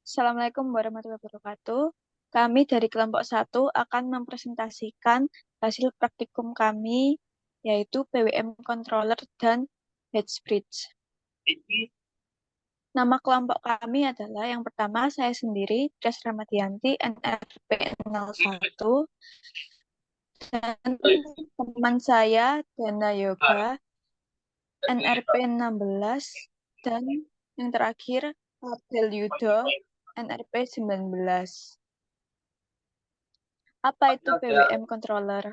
Assalamualaikum warahmatullahi wabarakatuh. Kami dari kelompok satu akan mempresentasikan hasil praktikum kami, yaitu PWM Controller dan Hedge Bridge. Nama kelompok kami adalah yang pertama saya sendiri, Tres Ramadianti, NRP 01, dan teman saya, Dana Yoga, NRP 16, dan yang terakhir, Abdel Yudo, NRP 19. Apa itu PWM controller?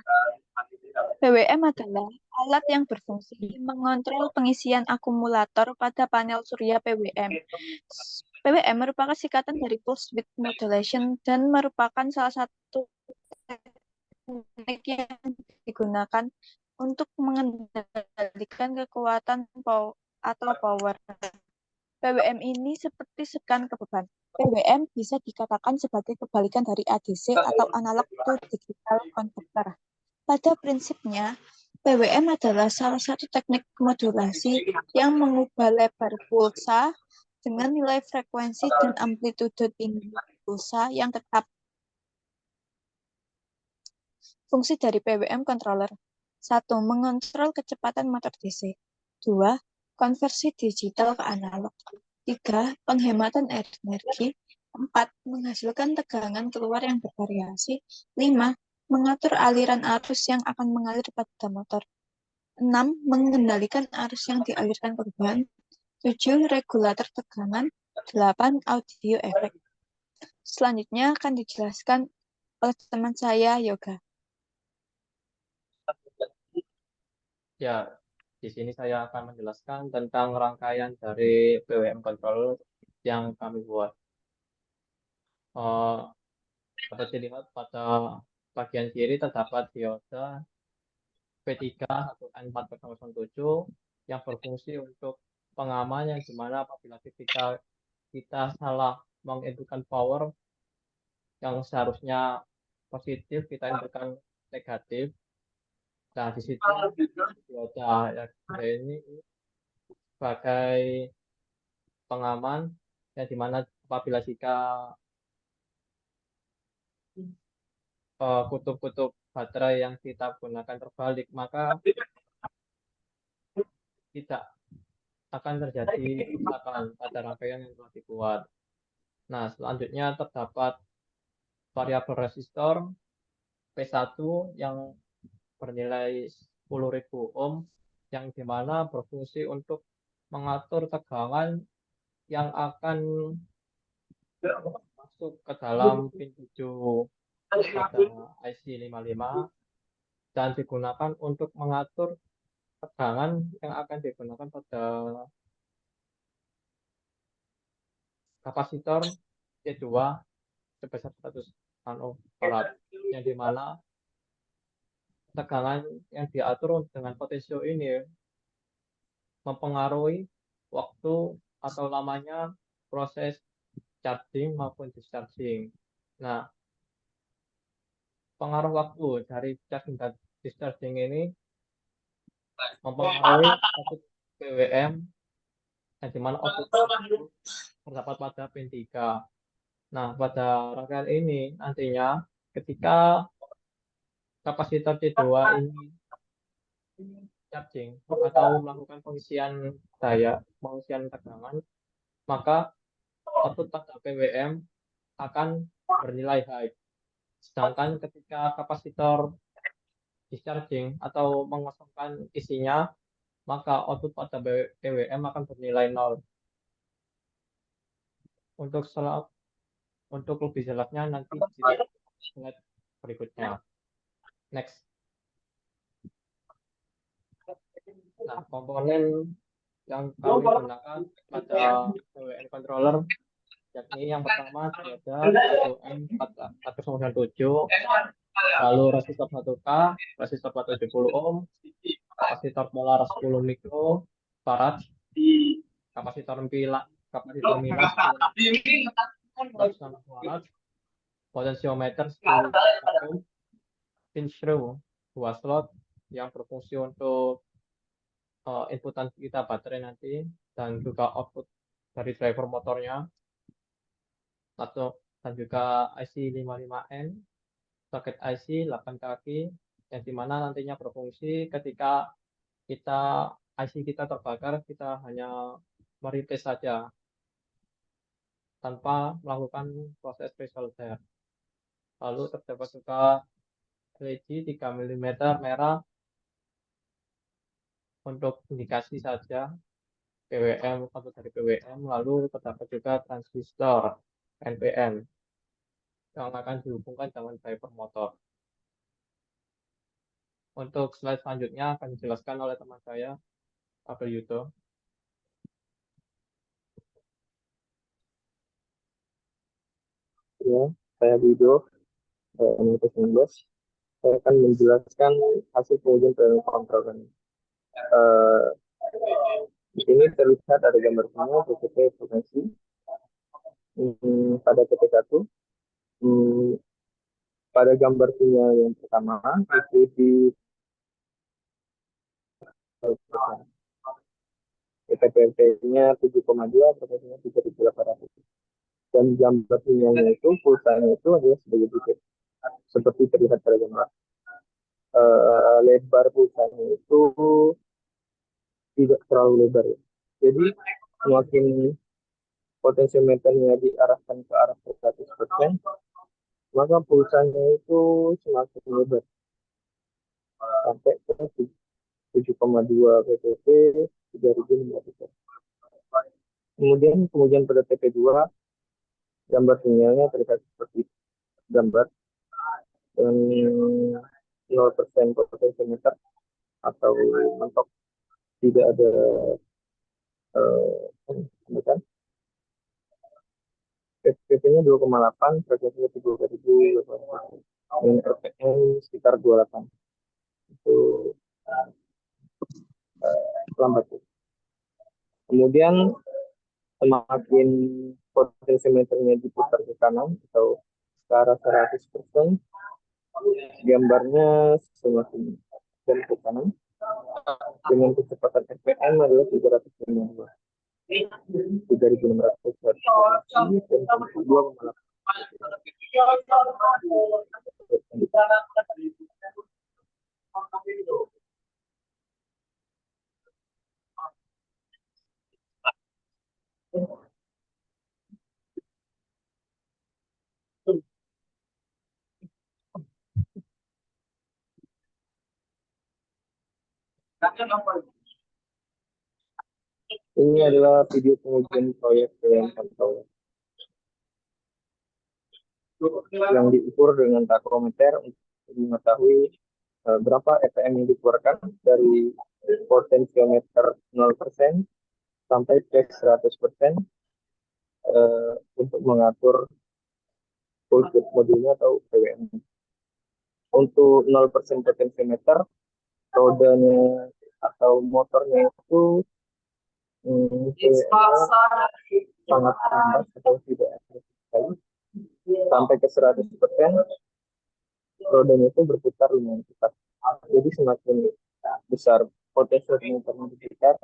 PWM adalah alat yang berfungsi mengontrol pengisian akumulator pada panel surya PWM. PWM merupakan singkatan dari pulse width modulation dan merupakan salah satu teknik yang digunakan untuk mengendalikan kekuatan atau power. PWM ini seperti sekan ke beban. PWM bisa dikatakan sebagai kebalikan dari ADC atau analog to digital converter. Pada prinsipnya, PWM adalah salah satu teknik modulasi yang mengubah lebar pulsa dengan nilai frekuensi dan amplitude tinggi pulsa yang tetap. Fungsi dari PWM controller: 1. Mengontrol kecepatan motor DC. 2. Konversi digital ke analog. 3. Penghematan energi. 4. Menghasilkan tegangan keluar yang bervariasi. 5. Mengatur aliran arus yang akan mengalir pada motor. 6. Mengendalikan arus yang dialirkan ke beban. 7. Regulator tegangan. 8. Audio efek. Selanjutnya akan dijelaskan oleh teman saya, Yoga. Ya, di sini saya akan menjelaskan tentang rangkaian dari PWM control yang kami buat. Eh, Dapat dilihat pada bagian kiri terdapat dioda P3 atau N4007 yang berfungsi untuk pengaman, yang dimana apabila kita salah menginputkan power yang seharusnya positif, kita inputkan negatif. Nah, di situ dioda ya, ini sebagai pengaman, yang dimana apabila jika kutub-kutub baterai yang kita gunakan terbalik, maka tidak akan terjadi kerusakan pada rangkaian yang telah dibuat. Nah, selanjutnya terdapat variabel resistor P1 yang bernilai 10.000 ohm, yang dimana berfungsi untuk mengatur tegangan yang akan masuk ke dalam pin 7 pada IC 55 dan digunakan untuk mengatur tegangan yang akan digunakan pada kapasitor C2 sebesar 100 nanofarad, yang dimana tegangan yang diatur dengan potensio ini mempengaruhi waktu atau lamanya proses charging maupun discharging. Nah, pengaruh waktu dari charging dan discharging ini mempengaruhi output PWM, yang dimana output terdapat pada pin 3. Nah, pada rangkaian ini nantinya ketika kapasitor C2 ini charging atau melakukan pengisian tegangan, maka output pada PWM akan bernilai high. Sedangkan ketika kapasitor discharging atau mengosongkan isinya, maka output pada PWM akan bernilai 0. Untuk untuk lebih jelasnya nanti di slide berikutnya. Next. Nah, komponen yang kami gunakan pada PWM controller, yakni yang pertama ada M497, lalu resistor 1K, resistor 470 ohm, kapasitor polar 10 mikrofarad, kapasitor milas 10 farad, potensiometer 10 ohm, pinch through 2 slot yang berfungsi untuk inputan kita baterai nanti, dan juga output dari driver motornya. atau dan juga IC 55N, soket IC 8 kaki, yang dimana nantinya berfungsi ketika kita IC kita terbakar, kita hanya merintis saja tanpa melakukan proses pre-solder. Lalu terdapat juga LED 3 mm merah untuk indikasi saja PWM atau dari PWM. Lalu terdapat juga transistor NPN yang akan dihubungkan dengan driver motor. Untuk slide selanjutnya akan dijelaskan oleh teman saya, Abel Yudo. Ya, saya Wido, M19. Saya akan menjelaskan hasil pengujian dan kontrol. Eh, di sini terlihat ada gambar semua PCP potensi pada PT1. Hmm, pada gambar sinyal yang pertama itu di PPP-nya 7,2, potensinya 3.800. Dan gambar sinyalnya itu, pulsanya itu adalah sebagai berikut. Seperti terlihat pada gambar. Lebar pulsanya itu tidak terlalu lebar. Jadi semakin potensiometernya diarahkan ke arah 100%, maka pulsanya itu semakin lebar sampai ke 7,2 ppb 3.600. Kemudian pengujian pada TP2, gambar sinyalnya terlihat seperti gambar dengan 0% potensiometer atau mentok, tidak ada kan PPP-nya 2,8, frekuensinya 3.000, dengan RPM sekitar 28. Itu lambat. Kemudian semakin potensiometernya diputar ke kanan atau ke arah 100%, gambarnya semakin ke kanan dengan kecepatan RPM adalah 352. 3.600 dan 2,8. Ini adalah video pengujian proyek PWM controller yang diukur dengan takrometer untuk mengetahui berapa RPM yang dikeluarkan dari potensiometer 0% sampai ke 100% untuk mengatur voltage modulnya atau PWM. Untuk 0% potensiometer, rodanya atau motornya itu sangat lambat atau tidak sekali. Sampai ke 100%, rodanya itu berputar lumayan cepat. Jadi semakin besar potensiometernya berputar,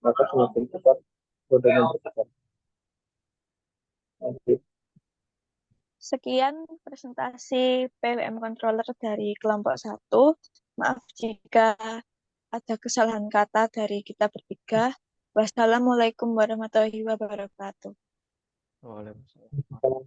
maka semakin cepat rodanya berputar. Sekian presentasi PWM controller dari kelompok 1. Maaf jika ada kesalahan kata dari kita bertiga. Wassalamualaikum warahmatullahi wabarakatuh. Waalaikumsalam.